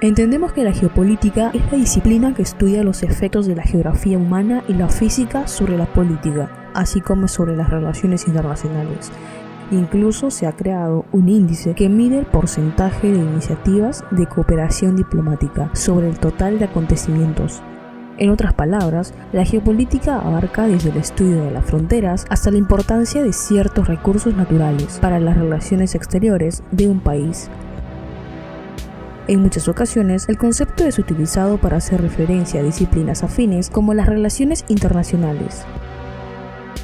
Entendemos que la geopolítica es la disciplina que estudia los efectos de la geografía humana y la física sobre la política, así como sobre las relaciones internacionales. Incluso se ha creado un índice que mide el porcentaje de iniciativas de cooperación diplomática sobre el total de acontecimientos. En otras palabras, la geopolítica abarca desde el estudio de las fronteras hasta la importancia de ciertos recursos naturales para las relaciones exteriores de un país. En muchas ocasiones, el concepto es utilizado para hacer referencia a disciplinas afines como las relaciones internacionales.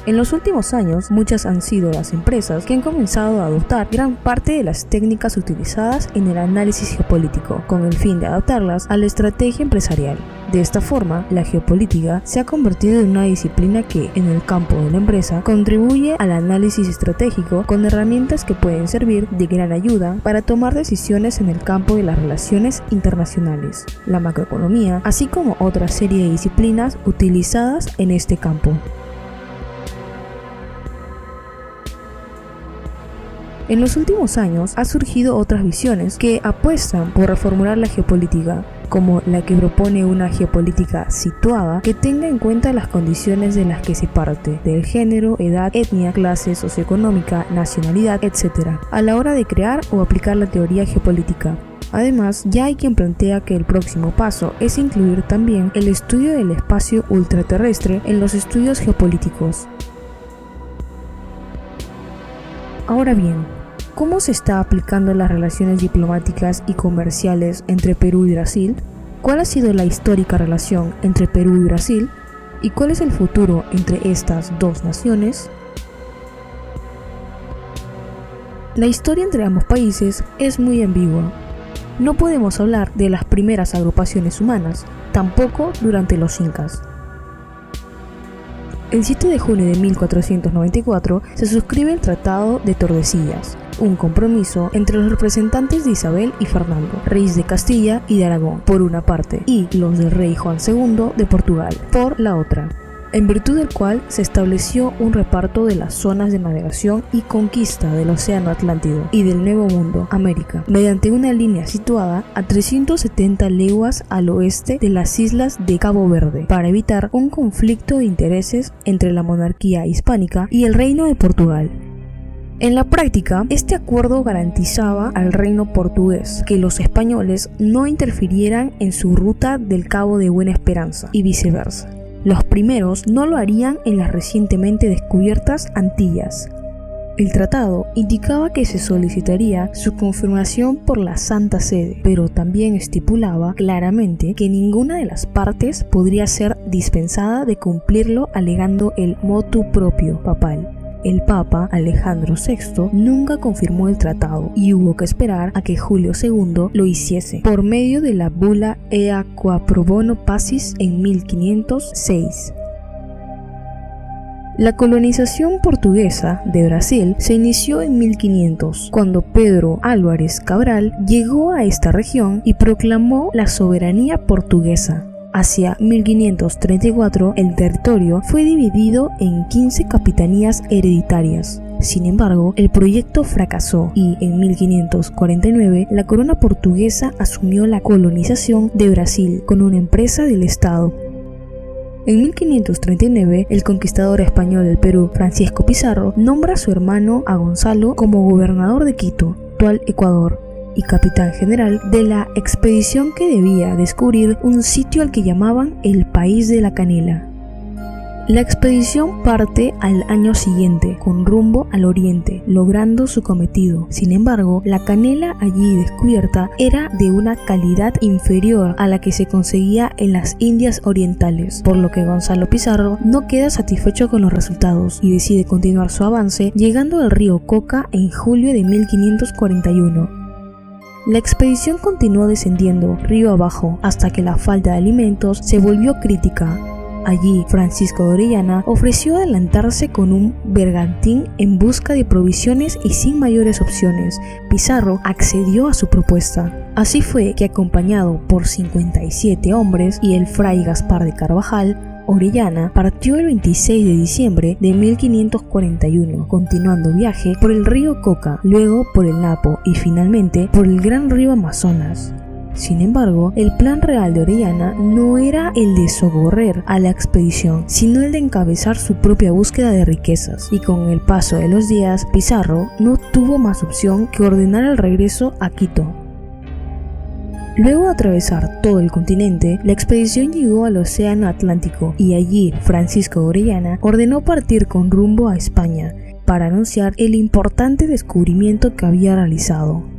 En los últimos años, muchas han sido las empresas que han comenzado a adoptar gran parte de las técnicas utilizadas en el análisis geopolítico, con el fin de adaptarlas a la estrategia empresarial. De esta forma, la geopolítica se ha convertido en una disciplina que, en el campo de la empresa, contribuye al análisis estratégico con herramientas que pueden servir de gran ayuda para tomar decisiones en el campo de las relaciones internacionales, la macroeconomía, así como otra serie de disciplinas utilizadas en este campo. En los últimos años ha surgido otras visiones que apuestan por reformular la geopolítica, como la que propone una geopolítica situada que tenga en cuenta las condiciones de las que se parte, del género, edad, etnia, clase socioeconómica, nacionalidad, etc., a la hora de crear o aplicar la teoría geopolítica. Además, ya hay quien plantea que el próximo paso es incluir también el estudio del espacio ultraterrestre en los estudios geopolíticos. Ahora bien, ¿cómo se está aplicando las relaciones diplomáticas y comerciales entre Perú y Brasil? ¿Cuál ha sido la histórica relación entre Perú y Brasil? ¿Y cuál es el futuro entre estas dos naciones? La historia entre ambos países es muy ambigua. No podemos hablar de las primeras agrupaciones humanas, tampoco durante los incas. El 7 de junio de 1494 se suscribe el Tratado de Tordesillas, un compromiso entre los representantes de Isabel y Fernando, reyes de Castilla y de Aragón, por una parte, y los del rey Juan II de Portugal, por la otra, en virtud del cual se estableció un reparto de las zonas de navegación y conquista del Océano Atlántico y del Nuevo Mundo, América, mediante una línea situada a 370 leguas al oeste de las islas de Cabo Verde, para evitar un conflicto de intereses entre la monarquía hispánica y el Reino de Portugal. En la práctica, este acuerdo garantizaba al reino portugués que los españoles no interfirieran en su ruta del Cabo de Buena Esperanza y viceversa. Los primeros no lo harían en las recientemente descubiertas Antillas. El tratado indicaba que se solicitaría su confirmación por la Santa Sede, pero también estipulaba claramente que ninguna de las partes podría ser dispensada de cumplirlo alegando el motu proprio papal. El Papa Alejandro VI nunca confirmó el tratado y hubo que esperar a que Julio II lo hiciese, por medio de la bula Ea Qua Pro Bono Pacis en 1506. La colonización portuguesa de Brasil se inició en 1500, cuando Pedro Álvares Cabral llegó a esta región y proclamó la soberanía portuguesa. Hacia 1534, el territorio fue dividido en 15 capitanías hereditarias. Sin embargo, el proyecto fracasó y en 1549 la corona portuguesa asumió la colonización de Brasil con una empresa del Estado. En 1539, el conquistador español del Perú, Francisco Pizarro, nombra a su hermano a Gonzalo como gobernador de Quito, actual Ecuador, y capitán general de la expedición que debía descubrir un sitio al que llamaban el País de la Canela. La expedición parte al año siguiente con rumbo al oriente, logrando su cometido. Sin embargo, la canela allí descubierta era de una calidad inferior a la que se conseguía en las Indias Orientales, por lo que Gonzalo Pizarro no queda satisfecho con los resultados y decide continuar su avance, llegando al río Coca en julio de 1541. La expedición continuó descendiendo río abajo hasta que la falta de alimentos se volvió crítica. Allí, Francisco de Orellana ofreció adelantarse con un bergantín en busca de provisiones y sin mayores opciones. Pizarro accedió a su propuesta. Así fue que, acompañado por 57 hombres y el fray Gaspar de Carvajal, Orellana partió el 26 de diciembre de 1541, continuando viaje por el río Coca, luego por el Napo y finalmente por el gran río Amazonas. Sin embargo, el plan real de Orellana no era el de socorrer a la expedición, sino el de encabezar su propia búsqueda de riquezas, y con el paso de los días, Pizarro no tuvo más opción que ordenar el regreso a Quito. Luego de atravesar todo el continente, la expedición llegó al Océano Atlántico y allí Francisco de Orellana ordenó partir con rumbo a España para anunciar el importante descubrimiento que había realizado.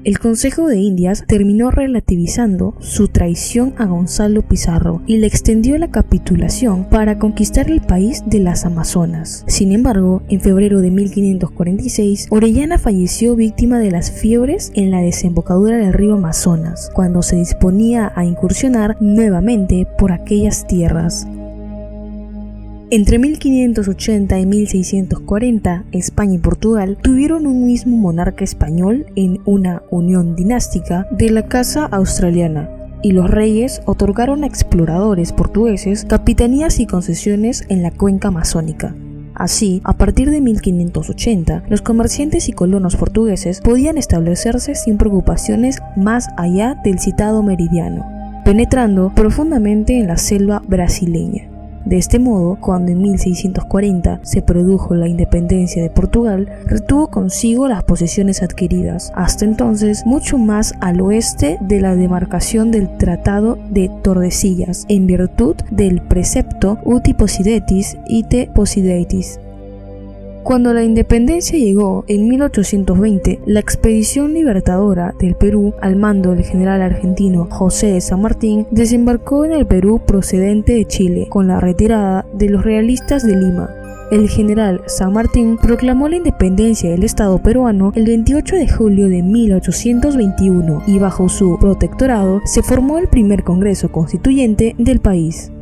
El Consejo de Indias terminó relativizando su traición a Gonzalo Pizarro y le extendió la capitulación para conquistar el país de las Amazonas. Sin embargo, en febrero de 1546, Orellana falleció víctima de las fiebres en la desembocadura del río Amazonas, cuando se disponía a incursionar nuevamente por aquellas tierras. Entre 1580 y 1640, España y Portugal tuvieron un mismo monarca español en una unión dinástica de la Casa Australiana, y los reyes otorgaron a exploradores portugueses capitanías y concesiones en la cuenca amazónica. Así, a partir de 1580, los comerciantes y colonos portugueses podían establecerse sin preocupaciones más allá del citado meridiano, penetrando profundamente en la selva brasileña. De este modo, cuando en 1640 se produjo la independencia de Portugal, retuvo consigo las posesiones adquiridas, hasta entonces mucho más al oeste de la demarcación del Tratado de Tordesillas, en virtud del precepto uti possidetis ite possidetis. Cuando la independencia llegó en 1820, la expedición libertadora del Perú, al mando del general argentino José de San Martín, desembarcó en el Perú procedente de Chile, con la retirada de los realistas de Lima. El general San Martín proclamó la independencia del Estado peruano el 28 de julio de 1821 y bajo su protectorado se formó el primer Congreso Constituyente del país.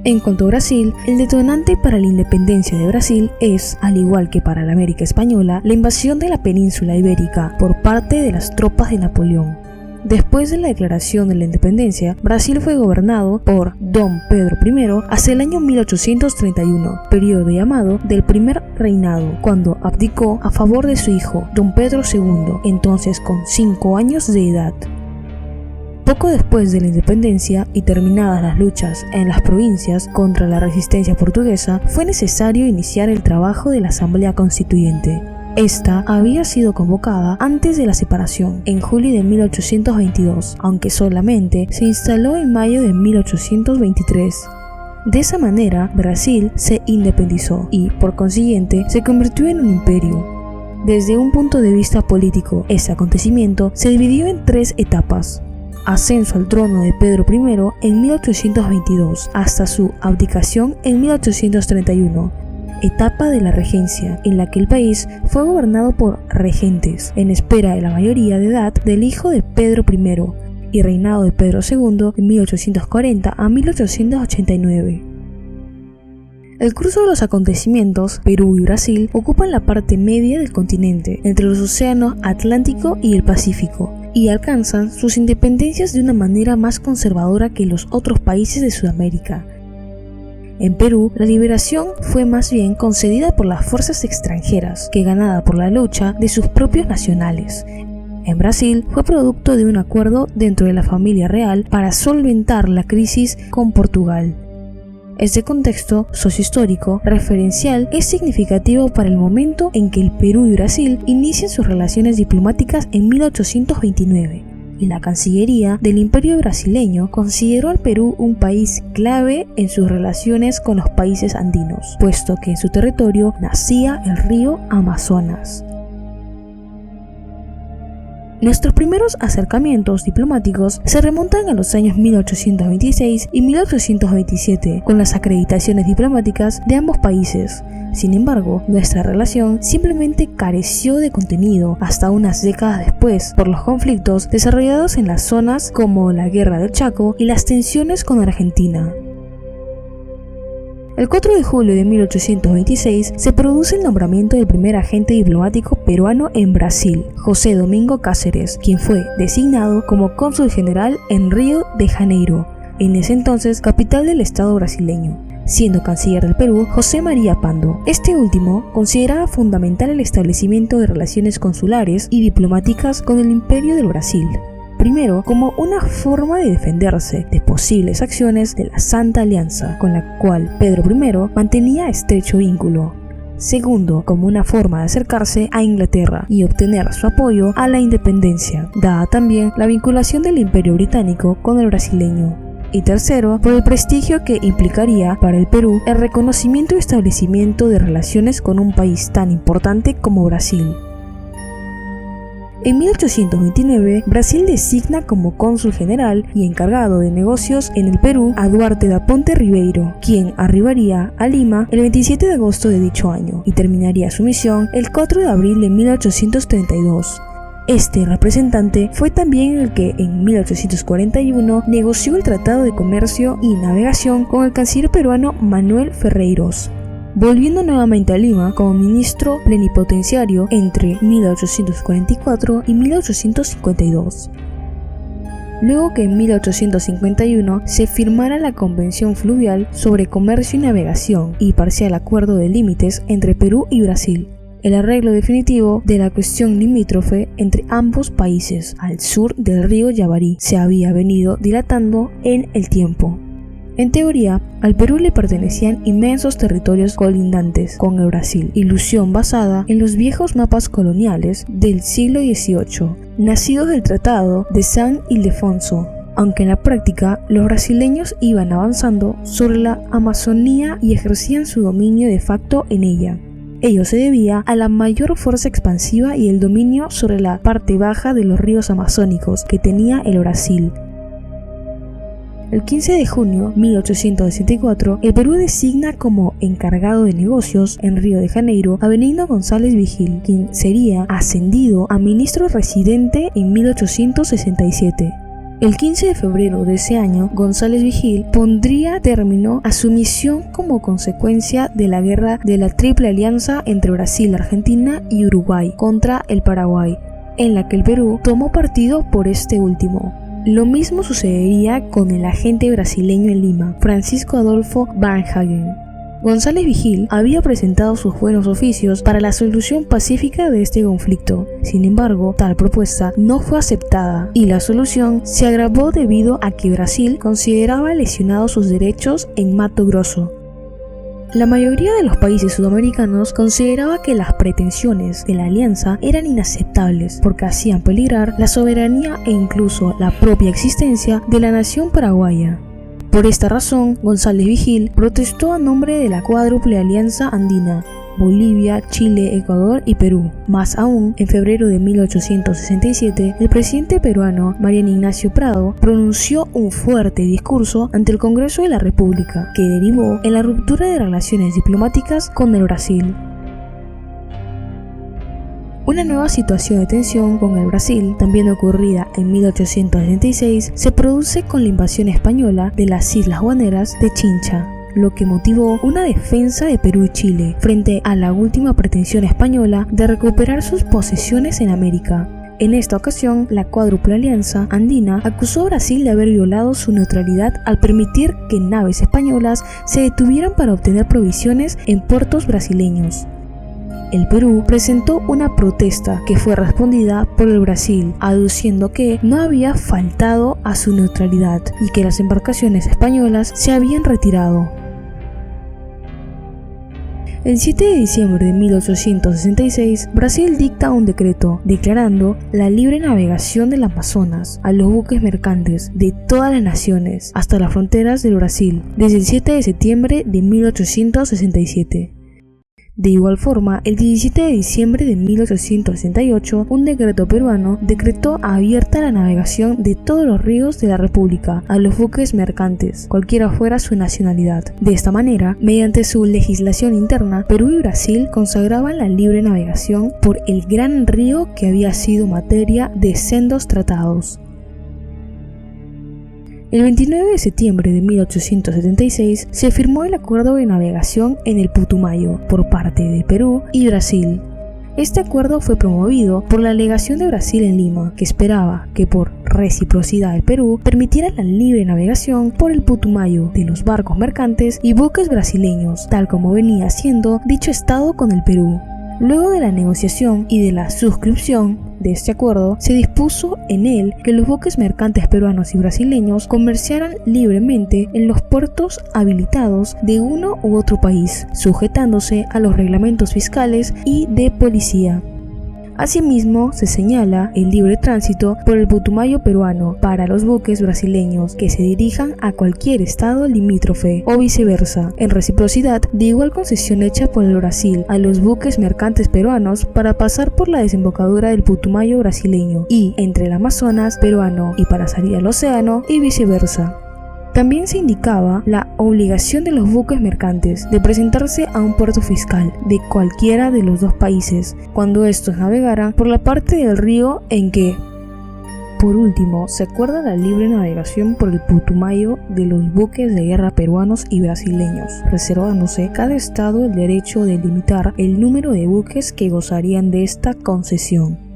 En cuanto a Brasil, el detonante para la independencia de Brasil es, al igual que para la América Española, la invasión de la península ibérica por parte de las tropas de Napoleón. Después de la declaración de la independencia, Brasil fue gobernado por Dom Pedro I hasta el año 1831, periodo llamado del primer reinado, cuando abdicó a favor de su hijo, Dom Pedro II, entonces con 5 años de edad. Poco después de la independencia y terminadas las luchas en las provincias contra la resistencia portuguesa, fue necesario iniciar el trabajo de la Asamblea Constituyente. Esta había sido convocada antes de la separación, en julio de 1822, aunque solamente se instaló en mayo de 1823. De esa manera, Brasil se independizó y, por consiguiente, se convirtió en un imperio. Desde un punto de vista político, ese acontecimiento se dividió en 3 etapas. Ascenso al trono de Pedro I en 1822 hasta su abdicación en 1831, etapa de la regencia en la que el país fue gobernado por regentes en espera de la mayoría de edad del hijo de Pedro I, y reinado de Pedro II en 1840 a 1889. El curso de los acontecimientos, Perú y Brasil ocupan la parte media del continente, entre los océanos Atlántico y el Pacífico, y alcanzan sus independencias de una manera más conservadora que los otros países de Sudamérica. En Perú, la liberación fue más bien concedida por las fuerzas extranjeras que ganada por la lucha de sus propios nacionales. En Brasil, fue producto de un acuerdo dentro de la familia real para solventar la crisis con Portugal. Este contexto sociohistórico referencial es significativo para el momento en que el Perú y Brasil inician sus relaciones diplomáticas en 1829, y la Cancillería del Imperio brasileño consideró al Perú un país clave en sus relaciones con los países andinos, puesto que en su territorio nacía el río Amazonas. Nuestros primeros acercamientos diplomáticos se remontan a los años 1826 y 1827, con las acreditaciones diplomáticas de ambos países. Sin embargo, nuestra relación simplemente careció de contenido hasta unas décadas después, por los conflictos desarrollados en las zonas como la Guerra del Chaco y las tensiones con Argentina. El 4 de julio de 1826 se produce el nombramiento del primer agente diplomático peruano en Brasil, José Domingo Cáceres, quien fue designado como cónsul general en Río de Janeiro, en ese entonces capital del estado brasileño, siendo canciller del Perú José María Pando. Este último consideraba fundamental el establecimiento de relaciones consulares y diplomáticas con el Imperio del Brasil. primero como una forma de defenderse de posibles acciones de la Santa Alianza, con la cual Pedro I mantenía estrecho vínculo. Segundo, como una forma de acercarse a Inglaterra y obtener su apoyo a la independencia, dada también la vinculación del Imperio Británico con el brasileño. Y tercero, por el prestigio que implicaría para el Perú el reconocimiento y establecimiento de relaciones con un país tan importante como Brasil. En 1829, Brasil designa como cónsul general y encargado de negocios en el Perú a Duarte da Ponte Ribeiro, quien arribaría a Lima el 27 de agosto de dicho año y terminaría su misión el 4 de abril de 1832. Este representante fue también el que en 1841 negoció el Tratado de Comercio y Navegación con el canciller peruano Manuel Ferreyros, volviendo nuevamente a Lima como ministro plenipotenciario entre 1844 y 1852. Luego que en 1851 se firmara la Convención Fluvial sobre Comercio y Navegación y parcial acuerdo de límites entre Perú y Brasil, el arreglo definitivo de la cuestión limítrofe entre ambos países al sur del río Yavarí se había venido dilatando en el tiempo. En teoría, al Perú le pertenecían inmensos territorios colindantes con el Brasil, ilusión basada en los viejos mapas coloniales del siglo XVIII, nacidos del Tratado de San Ildefonso, aunque en la práctica los brasileños iban avanzando sobre la Amazonía y ejercían su dominio de facto en ella. Ello se debía a la mayor fuerza expansiva y el dominio sobre la parte baja de los ríos amazónicos que tenía el Brasil. El 15 de junio de 1864, el Perú designa como encargado de negocios en Río de Janeiro a Benigno González Vigil, quien sería ascendido a ministro residente en 1867. El 15 de febrero de ese año, González Vigil pondría término a su misión como consecuencia de la guerra de la Triple Alianza entre Brasil, Argentina y Uruguay contra el Paraguay, en la que el Perú tomó partido por este último. Lo mismo sucedería con el agente brasileño en Lima, Francisco Adolfo Barnhagen. González Vigil había presentado sus buenos oficios para la solución pacífica de este conflicto. Sin embargo, tal propuesta no fue aceptada y la solución se agravó debido a que Brasil consideraba lesionados sus derechos en Mato Grosso. La mayoría de los países sudamericanos consideraba que las pretensiones de la alianza eran inaceptables porque hacían peligrar la soberanía e incluso la propia existencia de la nación paraguaya. Por esta razón, González Vigil protestó a nombre de la Cuádruple Alianza Andina: Bolivia, Chile, Ecuador y Perú. Más aún, en febrero de 1867, el presidente peruano Mariano Ignacio Prado pronunció un fuerte discurso ante el Congreso de la República, que derivó en la ruptura de relaciones diplomáticas con el Brasil. Una nueva situación de tensión con el Brasil, también ocurrida en 1876, se produce con la invasión española de las Islas Guaneras de Chincha, lo que motivó una defensa de Perú y Chile frente a la última pretensión española de recuperar sus posesiones en América. En esta ocasión, la Cuádruple Alianza Andina acusó a Brasil de haber violado su neutralidad al permitir que naves españolas se detuvieran para obtener provisiones en puertos brasileños. El Perú presentó una protesta que fue respondida por el Brasil, aduciendo que no había faltado a su neutralidad y que las embarcaciones españolas se habían retirado. El 7 de diciembre de 1866, Brasil dicta un decreto declarando la libre navegación del Amazonas a los buques mercantes de todas las naciones hasta las fronteras del Brasil, desde el 7 de septiembre de 1867. De igual forma, el 17 de diciembre de 1868, un decreto peruano decretó abierta la navegación de todos los ríos de la República a los buques mercantes, cualquiera fuera su nacionalidad. De esta manera, mediante su legislación interna, Perú y Brasil consagraban la libre navegación por el gran río que había sido materia de sendos tratados. El 29 de septiembre de 1876 se firmó el acuerdo de navegación en el Putumayo por parte de Perú y Brasil. Este acuerdo fue promovido por la legación de Brasil en Lima, que esperaba que por reciprocidad el Perú permitiera la libre navegación por el Putumayo de los barcos mercantes y buques brasileños, tal como venía haciendo dicho estado con el Perú. Luego de la negociación y de la suscripción de este acuerdo, se dispuso en él que los buques mercantes peruanos y brasileños comerciaran libremente en los puertos habilitados de uno u otro país, sujetándose a los reglamentos fiscales y de policía. Asimismo, se señala el libre tránsito por el Putumayo peruano para los buques brasileños que se dirijan a cualquier estado limítrofe o viceversa, en reciprocidad de igual concesión hecha por el Brasil a los buques mercantes peruanos para pasar por la desembocadura del Putumayo brasileño y entre el Amazonas peruano y para salir al océano y viceversa. También se indicaba la obligación de los buques mercantes de presentarse a un puerto fiscal de cualquiera de los dos países cuando estos navegaran por la parte del río en que. Por último, se acuerda la libre navegación por el Putumayo de los buques de guerra peruanos y brasileños, reservándose cada estado el derecho de limitar el número de buques que gozarían de esta concesión.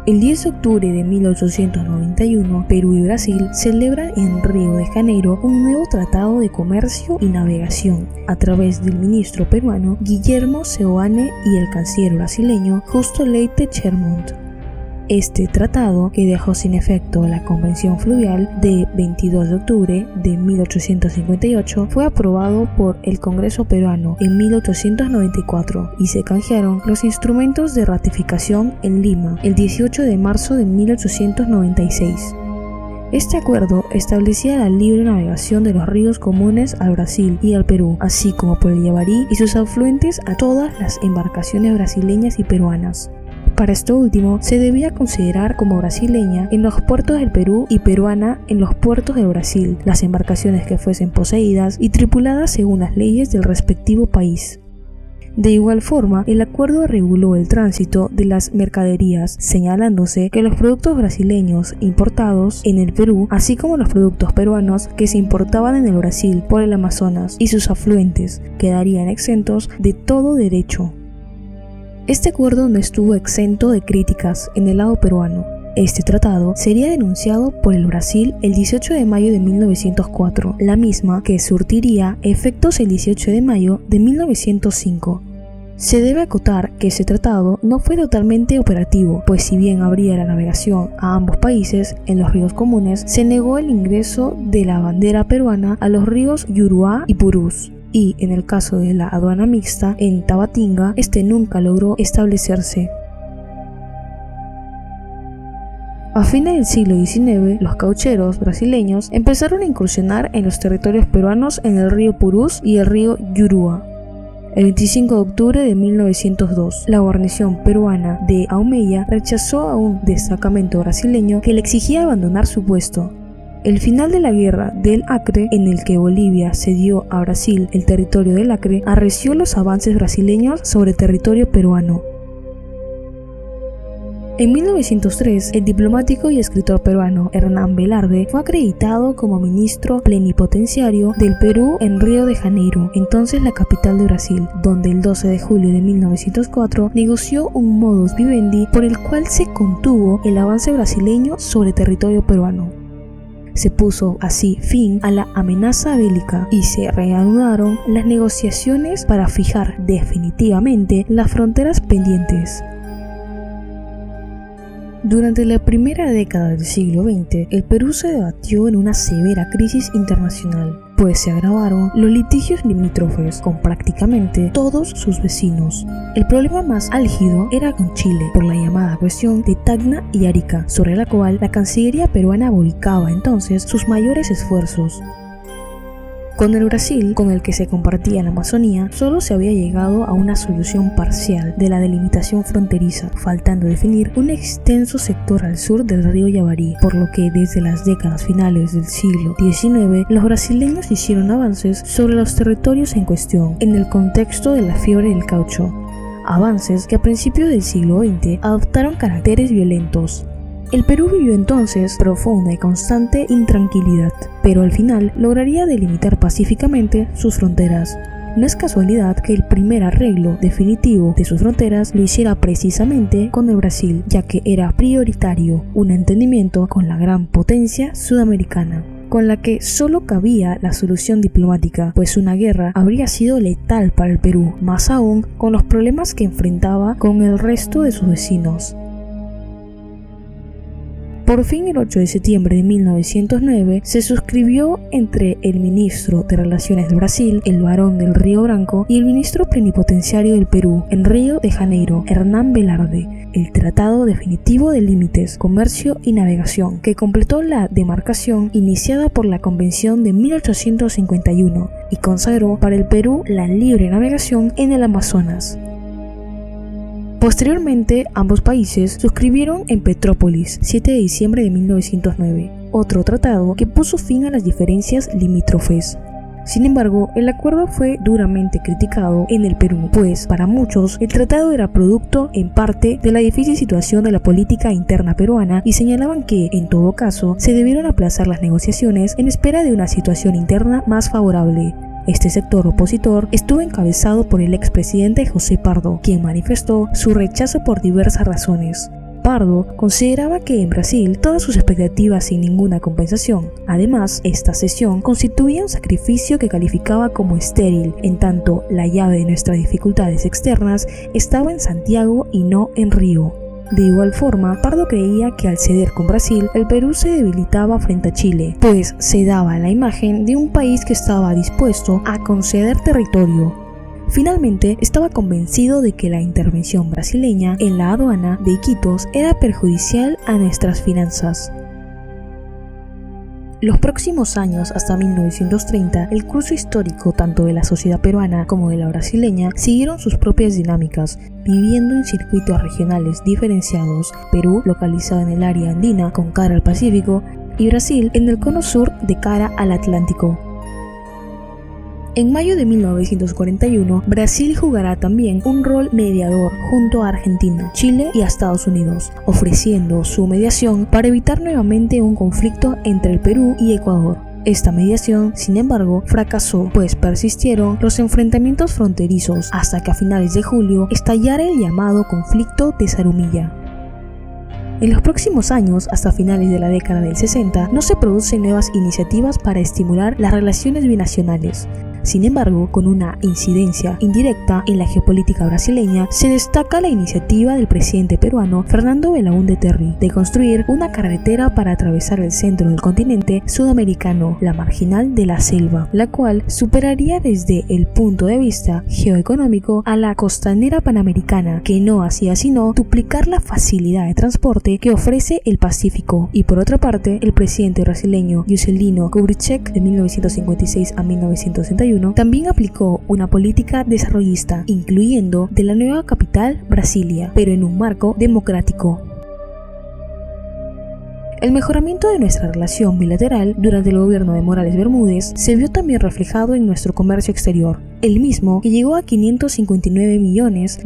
El 10 de octubre de 1891, Perú y Brasil celebran en Río de Janeiro un nuevo tratado de comercio y navegación a través del ministro peruano Guillermo Seoane y el canciller brasileño Justo Leite Chermont. Este tratado, que dejó sin efecto la Convención Fluvial de 22 de octubre de 1858, fue aprobado por el Congreso peruano en 1894 y se canjearon los instrumentos de ratificación en Lima el 18 de marzo de 1896. Este acuerdo establecía la libre navegación de los ríos comunes al Brasil y al Perú, así como por el Yavarí y sus afluentes a todas las embarcaciones brasileñas y peruanas. Para esto último, se debía considerar como brasileña en los puertos del Perú y peruana en los puertos de Brasil las embarcaciones que fuesen poseídas y tripuladas según las leyes del respectivo país. De igual forma, el acuerdo reguló el tránsito de las mercaderías, señalándose que los productos brasileños importados en el Perú, así como los productos peruanos que se importaban en el Brasil por el Amazonas y sus afluentes, quedarían exentos de todo derecho. Este acuerdo no estuvo exento de críticas en el lado peruano. Este tratado sería denunciado por el Brasil el 18 de mayo de 1904, la misma que surtiría efectos el 18 de mayo de 1905. Se debe acotar que ese tratado no fue totalmente operativo, pues si bien abría la navegación a ambos países en los ríos comunes, se negó el ingreso de la bandera peruana a los ríos Yuruá y Purús. Y en el caso de la aduana mixta en Tabatinga, este nunca logró establecerse. A fines del siglo XIX, los caucheros brasileños empezaron a incursionar en los territorios peruanos en el río Purús y el río Yuruá. El 25 de octubre de 1902, la guarnición peruana de Aumeya rechazó a un destacamento brasileño que le exigía abandonar su puesto. El final de la guerra del Acre, en el que Bolivia cedió a Brasil el territorio del Acre, arreció los avances brasileños sobre territorio peruano. En 1903, el diplomático y escritor peruano Hernán Velarde fue acreditado como ministro plenipotenciario del Perú en Río de Janeiro, entonces la capital de Brasil, donde el 12 de julio de 1904 negoció un modus vivendi por el cual se contuvo el avance brasileño sobre territorio peruano. Se puso así fin a la amenaza bélica y se reanudaron las negociaciones para fijar definitivamente las fronteras pendientes. Durante la primera década del siglo XX, el Perú se debatió en una severa crisis internacional, pues se agravaron los litigios limítrofes con prácticamente todos sus vecinos. El problema más álgido era con Chile, por la llamada cuestión de Tacna y Arica, sobre la cual la Cancillería peruana volcaba entonces sus mayores esfuerzos. Con el Brasil, con el que se compartía la Amazonía, solo se había llegado a una solución parcial de la delimitación fronteriza, faltando definir un extenso sector al sur del río Yavarí, por lo que desde las décadas finales del siglo XIX, los brasileños hicieron avances sobre los territorios en cuestión, en el contexto de la fiebre del caucho, avances que a principios del siglo XX adoptaron caracteres violentos. El Perú vivió entonces profunda y constante intranquilidad, pero al final lograría delimitar pacíficamente sus fronteras. No es casualidad que el primer arreglo definitivo de sus fronteras lo hiciera precisamente con el Brasil, ya que era prioritario un entendimiento con la gran potencia sudamericana. con la que solo cabía la solución diplomática, pues una guerra habría sido letal para el Perú, más aún con los problemas que enfrentaba con el resto de sus vecinos. Por fin, el 8 de septiembre de 1909, se suscribió entre el ministro de Relaciones de Brasil, el Barón del Río Branco, y el ministro plenipotenciario del Perú, en Río de Janeiro, Hernán Velarde, el Tratado Definitivo de Límites, Comercio y Navegación, que completó la demarcación iniciada por la Convención de 1851 y consagró para el Perú la libre navegación en el Amazonas. Posteriormente, ambos países suscribieron en Petrópolis, 7 de diciembre de 1909, otro tratado que puso fin a las diferencias limítrofes. Sin embargo, el acuerdo fue duramente criticado en el Perú, pues para muchos el tratado era producto en parte de la difícil situación de la política interna peruana y señalaban que, en todo caso, se debieron aplazar las negociaciones en espera de una situación interna más favorable. Este sector opositor estuvo encabezado por el expresidente José Pardo, quien manifestó su rechazo por diversas razones. Pardo consideraba que en Brasil todas sus expectativas sin ninguna compensación. Además, esta cesión constituía un sacrificio que calificaba como estéril, en tanto la llave de nuestras dificultades externas estaba en Santiago y no en Río. De igual forma, Pardo creía que al ceder con Brasil, el Perú se debilitaba frente a Chile, pues se daba la imagen de un país que estaba dispuesto a conceder territorio. Finalmente, estaba convencido de que la intervención brasileña en la aduana de Iquitos era perjudicial a nuestras finanzas. Los próximos años, hasta 1930, el curso histórico tanto de la sociedad peruana como de la brasileña siguieron sus propias dinámicas, viviendo en circuitos regionales diferenciados, Perú localizado en el área andina con cara al Pacífico y Brasil en el cono sur de cara al Atlántico. En mayo de 1941, Brasil jugará también un rol mediador junto a Argentina, Chile y a Estados Unidos, ofreciendo su mediación para evitar nuevamente un conflicto entre el Perú y Ecuador. Esta mediación, sin embargo, fracasó, pues persistieron los enfrentamientos fronterizos hasta que a finales de julio estallara el llamado conflicto de Zarumilla. En los próximos años, hasta finales de la década del 60, no se producen nuevas iniciativas para estimular las relaciones binacionales. Sin embargo, con una incidencia indirecta en la geopolítica brasileña, se destaca la iniciativa del presidente peruano Fernando Belaúnde Terry de construir una carretera para atravesar el centro del continente sudamericano, la Marginal de la Selva, la cual superaría desde el punto de vista geoeconómico a la costanera panamericana, que no hacía sino duplicar la facilidad de transporte que ofrece el Pacífico. Y por otra parte, el presidente brasileño Juscelino Kubitschek, de 1956 a 1961, también aplicó una política desarrollista, incluyendo de la nueva capital, Brasilia, pero en un marco democrático. El mejoramiento de nuestra relación bilateral durante el gobierno de Morales Bermúdez se vio también reflejado en nuestro comercio exterior, el mismo que llegó a $559 millones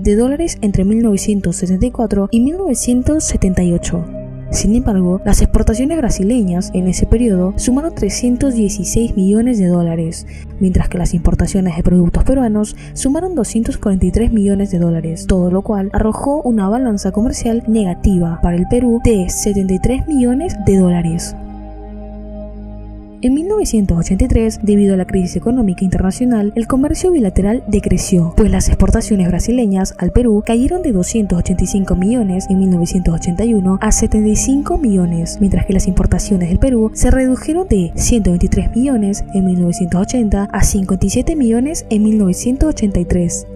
entre 1964 y 1978. Sin embargo, las exportaciones brasileñas en ese periodo sumaron $316 millones, mientras que las importaciones de productos peruanos sumaron $243 millones, todo lo cual arrojó una balanza comercial negativa para el Perú de $73 millones. En 1983, debido a la crisis económica internacional, el comercio bilateral decreció, pues las exportaciones brasileñas al Perú cayeron de 285 millones en 1981 a 75 millones, mientras que las importaciones del Perú se redujeron de 123 millones en 1980 a 57 millones en 1983.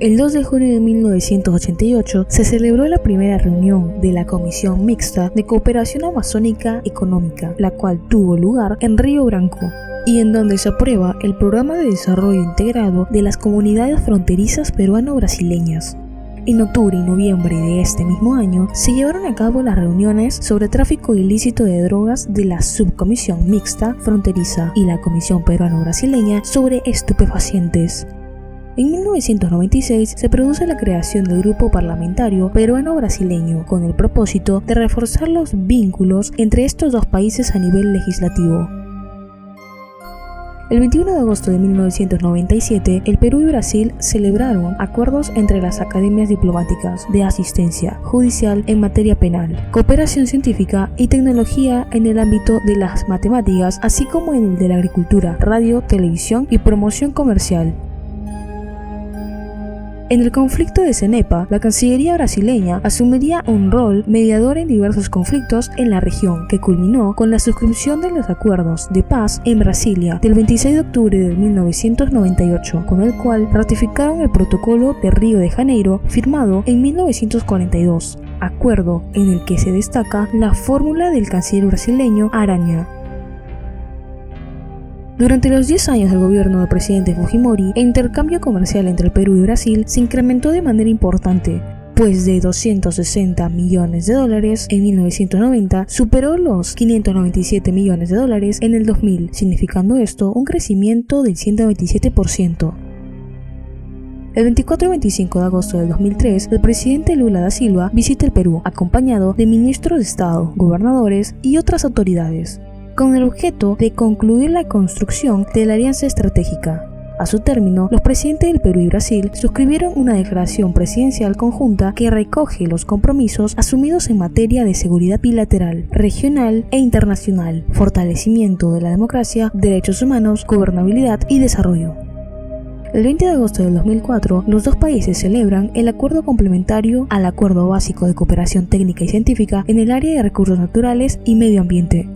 El 2 de junio de 1988 se celebró la primera reunión de la Comisión Mixta de Cooperación Amazónica Económica, la cual tuvo lugar en Río Branco, y en donde se aprueba el Programa de Desarrollo Integrado de las Comunidades Fronterizas Peruano-Brasileñas. En octubre y noviembre de este mismo año se llevaron a cabo las reuniones sobre tráfico ilícito de drogas de la Subcomisión Mixta Fronteriza y la Comisión Peruano-Brasileña sobre estupefacientes. En 1996 se produce la creación del Grupo Parlamentario Peruano-Brasileño con el propósito de reforzar los vínculos entre estos dos países a nivel legislativo. El 21 de agosto de 1997, el Perú y Brasil celebraron acuerdos entre las academias diplomáticas de asistencia judicial en materia penal, cooperación científica y tecnología en el ámbito de las matemáticas, así como en el de la agricultura, radio, televisión y promoción comercial. En el conflicto de Cenepa, la Cancillería brasileña asumiría un rol mediador en diversos conflictos en la región, que culminó con la suscripción de los acuerdos de paz en Brasilia del 26 de octubre de 1998, con el cual ratificaron el Protocolo de Río de Janeiro, firmado en 1942, acuerdo en el que se destaca la fórmula del canciller brasileño Aranha. Durante los 10 años del gobierno del presidente Fujimori, el intercambio comercial entre el Perú y Brasil se incrementó de manera importante, pues de $260 millones en 1990 superó los $597 millones en el 2000, significando esto un crecimiento del 127%. El 24 y 25 de agosto del 2003, el presidente Lula da Silva visita el Perú, acompañado de ministros de Estado, gobernadores y otras autoridades, con el objeto de concluir la construcción de la alianza estratégica. A su término, los presidentes del Perú y Brasil suscribieron una declaración presidencial conjunta que recoge los compromisos asumidos en materia de seguridad bilateral, regional e internacional, fortalecimiento de la democracia, derechos humanos, gobernabilidad y desarrollo. El 20 de agosto del 2004, los dos países celebran el acuerdo complementario al Acuerdo Básico de Cooperación Técnica y Científica en el área de recursos naturales y medio ambiente.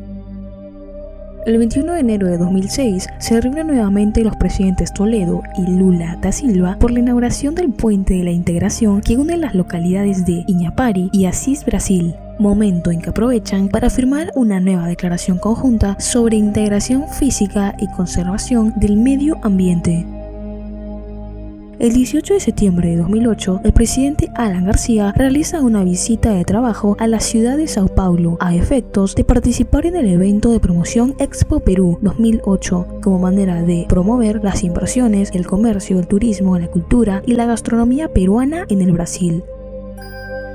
El 21 de enero de 2006 se reúnen nuevamente los presidentes Toledo y Lula da Silva por la inauguración del Puente de la Integración que une las localidades de Iñapari y Assis, Brasil, momento en que aprovechan para firmar una nueva declaración conjunta sobre integración física y conservación del medio ambiente. El 18 de septiembre de 2008, el presidente Alan García realiza una visita de trabajo a la ciudad de Sao Paulo a efectos de participar en el evento de promoción Expo Perú 2008 como manera de promover las inversiones, el comercio, el turismo, la cultura y la gastronomía peruana en el Brasil.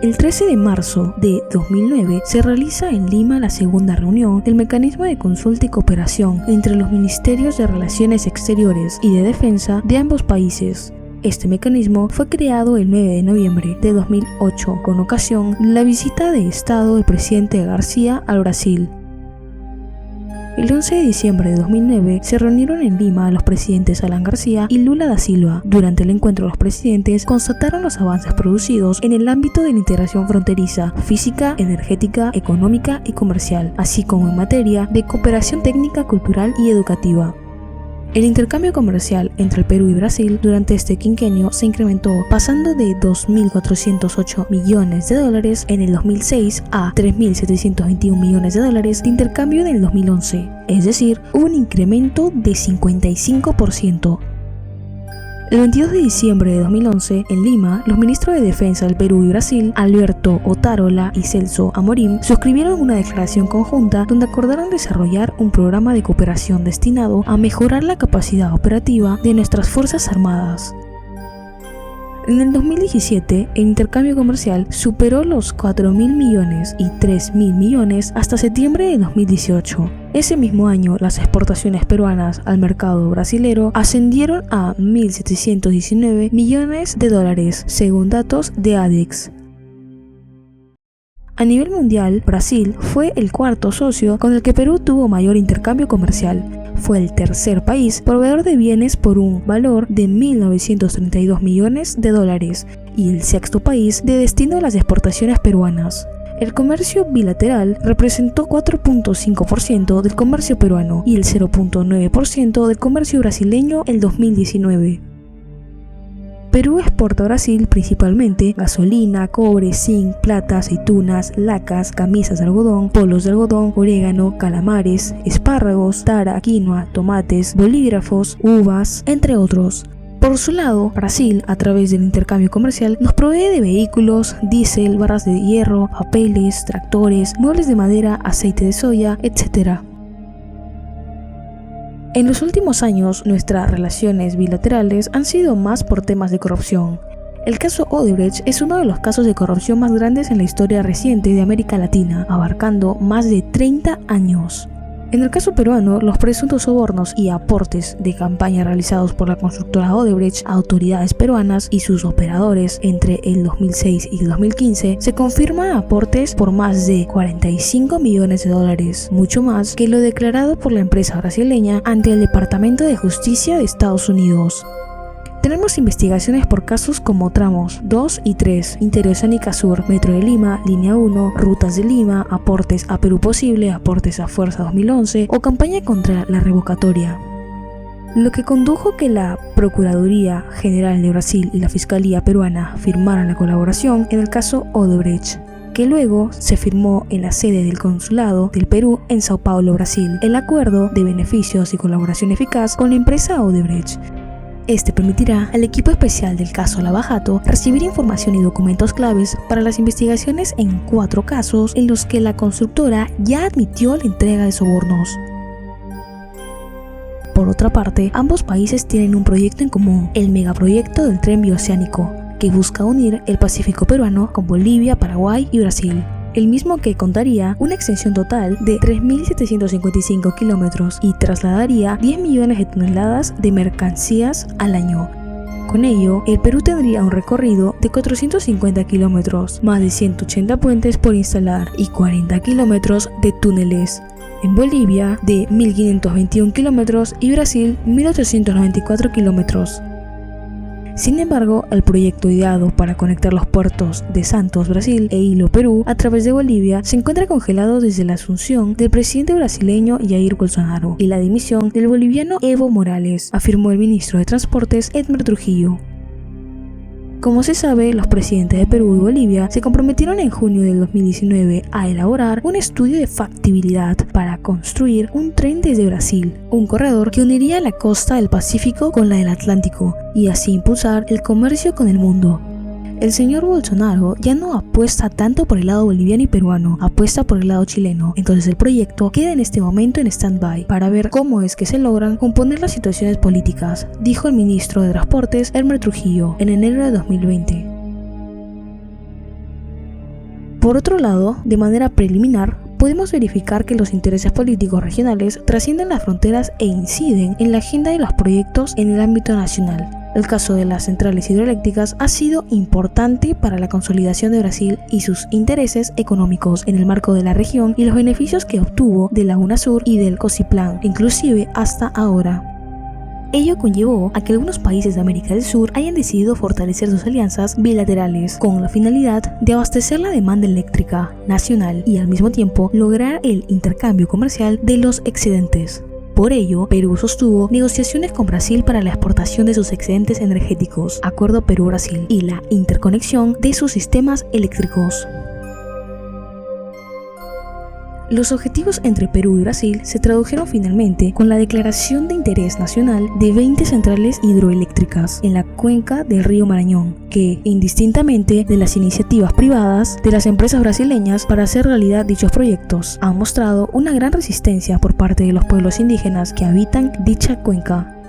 El 13 de marzo de 2009 se realiza en Lima la segunda reunión del Mecanismo de Consulta y Cooperación entre los Ministerios de Relaciones Exteriores y de Defensa de ambos países. Este mecanismo fue creado el 9 de noviembre de 2008 con ocasión de la visita de Estado del presidente García al Brasil. El 11 de diciembre de 2009 se reunieron en Lima los presidentes Alan García y Lula da Silva. Durante el encuentro los presidentes constataron los avances producidos en el ámbito de la integración fronteriza, física, energética, económica y comercial, así como en materia de cooperación técnica, cultural y educativa. El intercambio comercial entre el Perú y Brasil durante este quinquenio se incrementó, pasando de $2.408 millones en el 2006 a $3.721 millones de intercambio en el 2011, es decir, hubo un incremento de 55%. El 22 de diciembre de 2011, en Lima, los ministros de Defensa del Perú y Brasil, Alberto Otárola y Celso Amorim, suscribieron una declaración conjunta donde acordaron desarrollar un programa de cooperación destinado a mejorar la capacidad operativa de nuestras Fuerzas Armadas. En el 2017, el intercambio comercial superó los 4.000 millones y 3.000 millones hasta septiembre de 2018. Ese mismo año, las exportaciones peruanas al mercado brasilero ascendieron a $1.719 millones, según datos de ADEX. A nivel mundial, Brasil fue el cuarto socio con el que Perú tuvo mayor intercambio comercial. Fue el tercer país proveedor de bienes por un valor de $1.932 millones y el sexto país de destino de las exportaciones peruanas. El comercio bilateral representó 4.5% del comercio peruano y el 0.9% del comercio brasileño en 2019. Perú exporta a Brasil principalmente gasolina, cobre, zinc, plata, aceitunas, lacas, camisas de algodón, polos de algodón, orégano, calamares, espárragos, tara, quinoa, tomates, bolígrafos, uvas, entre otros. Por su lado, Brasil, a través del intercambio comercial, nos provee de vehículos, diésel, barras de hierro, papeles, tractores, muebles de madera, aceite de soya, etc. En los últimos años, nuestras relaciones bilaterales han sido más por temas de corrupción. El caso Odebrecht es uno de los casos de corrupción más grandes en la historia reciente de América Latina, abarcando más de 30 años. En el caso peruano, los presuntos sobornos y aportes de campaña realizados por la constructora Odebrecht a autoridades peruanas y sus operadores entre el 2006 y el 2015 se confirman aportes por más de 45 millones de dólares, mucho más que lo declarado por la empresa brasileña ante el Departamento de Justicia de Estados Unidos. Tenemos investigaciones por casos como tramos 2 y 3, Interoceánica Sur, Metro de Lima, Línea 1, Rutas de Lima, aportes a Perú Posible, aportes a Fuerza 2011 o campaña contra la revocatoria. Lo que condujo que la Procuraduría General de Brasil y la Fiscalía Peruana firmaran la colaboración en el caso Odebrecht, que luego se firmó en la sede del Consulado del Perú en Sao Paulo, Brasil, el acuerdo de beneficios y colaboración eficaz con la empresa Odebrecht. Este permitirá al equipo especial del caso Lava Jato recibir información y documentos claves para las investigaciones en 4 casos en los que la constructora ya admitió la entrega de sobornos. Por otra parte, ambos países tienen un proyecto en común, el megaproyecto del tren bioceánico, que busca unir el Pacífico peruano con Bolivia, Paraguay y Brasil. El mismo que contaría una extensión total de 3.755 kilómetros y trasladaría 10 millones de toneladas de mercancías al año. Con ello, el Perú tendría un recorrido de 450 kilómetros, más de 180 puentes por instalar y 40 kilómetros de túneles. En Bolivia, de 1.521 kilómetros y Brasil, 1.894 kilómetros. Sin embargo, el proyecto ideado para conectar los puertos de Santos, Brasil e Ilo, Perú, a través de Bolivia, se encuentra congelado desde la asunción del presidente brasileño Jair Bolsonaro y la dimisión del boliviano Evo Morales, afirmó el ministro de Transportes Edmer Trujillo. Como se sabe, los presidentes de Perú y Bolivia se comprometieron en junio del 2019 a elaborar un estudio de factibilidad para construir un tren desde Brasil, un corredor que uniría la costa del Pacífico con la del Atlántico y así impulsar el comercio con el mundo. El señor Bolsonaro ya no apuesta tanto por el lado boliviano y peruano, apuesta por el lado chileno. Entonces el proyecto queda en este momento en stand-by para ver cómo es que se logran componer las situaciones políticas, dijo el ministro de Transportes Edmer Trujillo en enero de 2020. Por otro lado, de manera preliminar, podemos verificar que los intereses políticos regionales trascienden las fronteras e inciden en la agenda de los proyectos en el ámbito nacional. El caso de las centrales hidroeléctricas ha sido importante para la consolidación de Brasil y sus intereses económicos en el marco de la región y los beneficios que obtuvo de la UNASUR y del COSIPLAN, inclusive hasta ahora. Ello conllevó a que algunos países de América del Sur hayan decidido fortalecer sus alianzas bilaterales con la finalidad de abastecer la demanda eléctrica nacional y al mismo tiempo lograr el intercambio comercial de los excedentes. Por ello, Perú sostuvo negociaciones con Brasil para la exportación de sus excedentes energéticos, Acuerdo Perú-Brasil, y la interconexión de sus sistemas eléctricos. Los objetivos entre Perú y Brasil se tradujeron finalmente con la declaración de interés nacional de 20 centrales hidroeléctricas en la cuenca del río Marañón, que, indistintamente de las iniciativas privadas de las empresas brasileñas para hacer realidad dichos proyectos, han mostrado una gran resistencia por parte de los pueblos indígenas que habitan dicha cuenca.